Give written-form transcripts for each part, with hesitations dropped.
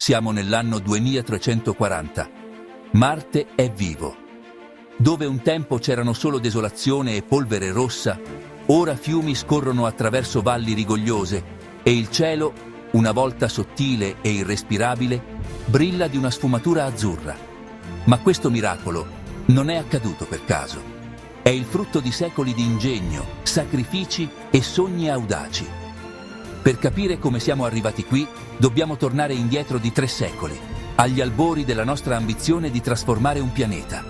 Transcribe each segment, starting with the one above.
siamo nell'anno 2340. Marte è vivo. Dove un tempo c'erano solo desolazione e polvere rossa, ora fiumi scorrono attraverso valli rigogliose e il cielo, una volta sottile e irrespirabile, brilla di una sfumatura azzurra. Ma questo miracolo non è accaduto per caso. È il frutto di secoli di ingegno, sacrifici e sogni audaci. Per capire come siamo arrivati qui, dobbiamo tornare indietro di 3 secoli, agli albori della nostra ambizione di trasformare un pianeta.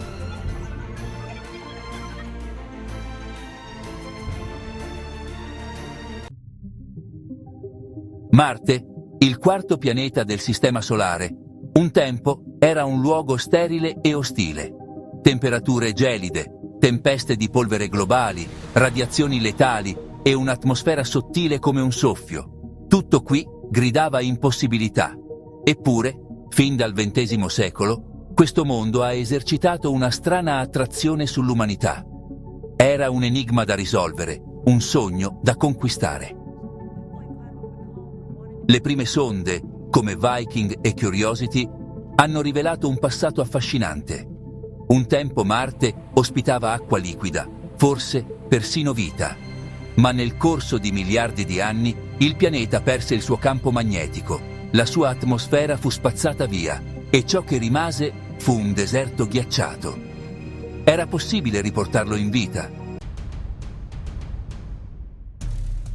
Marte, il quarto pianeta del Sistema Solare, un tempo era un luogo sterile e ostile. Temperature gelide, tempeste di polvere globali, radiazioni letali e un'atmosfera sottile come un soffio. Tutto qui gridava impossibilità. Eppure, fin dal XX secolo, questo mondo ha esercitato una strana attrazione sull'umanità. Era un enigma da risolvere, un sogno da conquistare. Le prime sonde, come Viking e Curiosity, hanno rivelato un passato affascinante. Un tempo Marte ospitava acqua liquida, forse persino vita. Ma nel corso di miliardi di anni il pianeta perse il suo campo magnetico, la sua atmosfera fu spazzata via e ciò che rimase fu un deserto ghiacciato. Era possibile riportarlo in vita?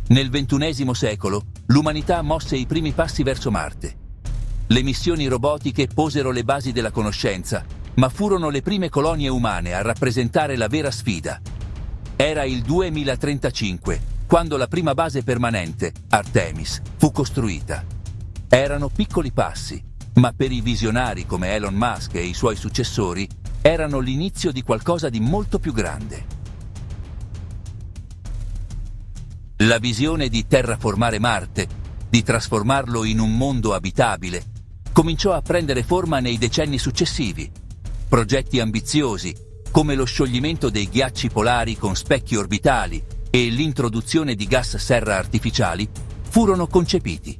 Nel XXI secolo l'umanità mosse i primi passi verso Marte. Le missioni robotiche posero le basi della conoscenza, ma furono le prime colonie umane a rappresentare la vera sfida. Era il 2035, quando la prima base permanente, Artemis, fu costruita. Erano piccoli passi, ma per i visionari come Elon Musk e i suoi successori, erano l'inizio di qualcosa di molto più grande. La visione di terraformare Marte, di trasformarlo in un mondo abitabile, cominciò a prendere forma nei decenni successivi. Progetti ambiziosi, come lo scioglimento dei ghiacci polari con specchi orbitali e l'introduzione di gas serra artificiali, furono concepiti.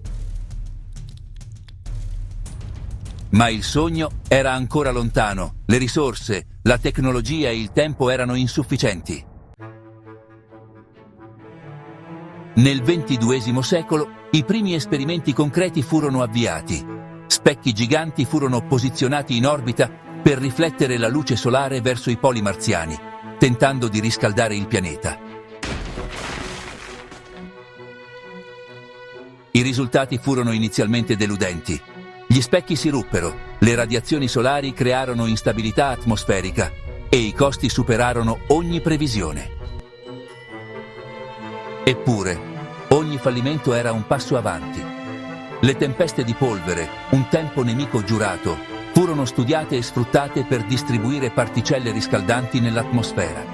Ma il sogno era ancora lontano, le risorse, la tecnologia e il tempo erano insufficienti. Nel XXII secolo i primi esperimenti concreti furono avviati. Specchi giganti furono posizionati in orbita per riflettere la luce solare verso i poli marziani, tentando di riscaldare il pianeta. I risultati furono inizialmente deludenti. Gli specchi si ruppero, le radiazioni solari crearono instabilità atmosferica e i costi superarono ogni previsione. Eppure, ogni fallimento era un passo avanti. Le tempeste di polvere, un tempo nemico giurato, furono studiate e sfruttate per distribuire particelle riscaldanti nell'atmosfera.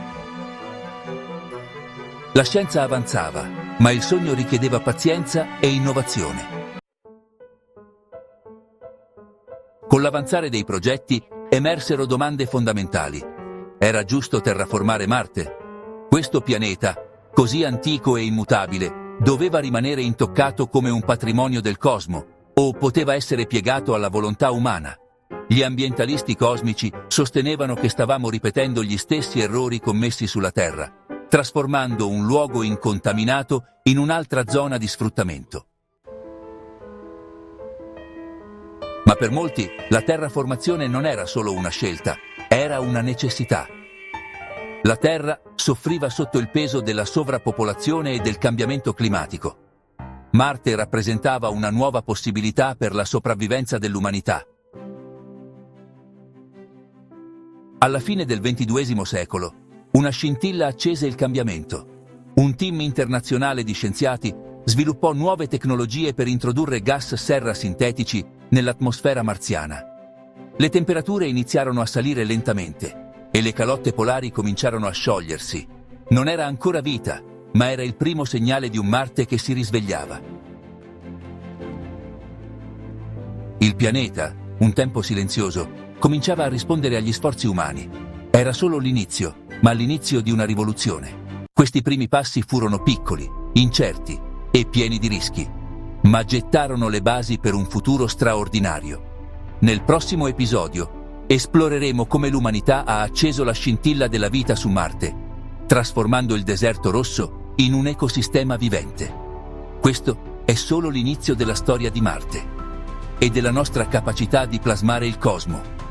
La scienza avanzava, ma il sogno richiedeva pazienza e innovazione. Con l'avanzare dei progetti emersero domande fondamentali. Era giusto terraformare Marte? Questo pianeta, così antico e immutabile, doveva rimanere intoccato come un patrimonio del cosmo o poteva essere piegato alla volontà umana? Gli ambientalisti cosmici sostenevano che stavamo ripetendo gli stessi errori commessi sulla Terra, trasformando un luogo incontaminato in un'altra zona di sfruttamento. Ma per molti la terraformazione non era solo una scelta, era una necessità. La Terra soffriva sotto il peso della sovrappopolazione e del cambiamento climatico. Marte rappresentava una nuova possibilità per la sopravvivenza dell'umanità. Alla fine del XXI secolo, una scintilla accese il cambiamento. Un team internazionale di scienziati sviluppò nuove tecnologie per introdurre gas serra sintetici nell'atmosfera marziana. Le temperature iniziarono a salire lentamente e le calotte polari cominciarono a sciogliersi. Non era ancora vita, ma era il primo segnale di un Marte che si risvegliava. Il pianeta, un tempo silenzioso, cominciava a rispondere agli sforzi umani. Era solo l'inizio, ma l'inizio di una rivoluzione. Questi primi passi furono piccoli, incerti e pieni di rischi. ma gettarono le basi per un futuro straordinario. Nel prossimo episodio esploreremo come l'umanità ha acceso la scintilla della vita su Marte, trasformando il deserto rosso in un ecosistema vivente. Questo è solo l'inizio della storia di Marte e della nostra capacità di plasmare il cosmo.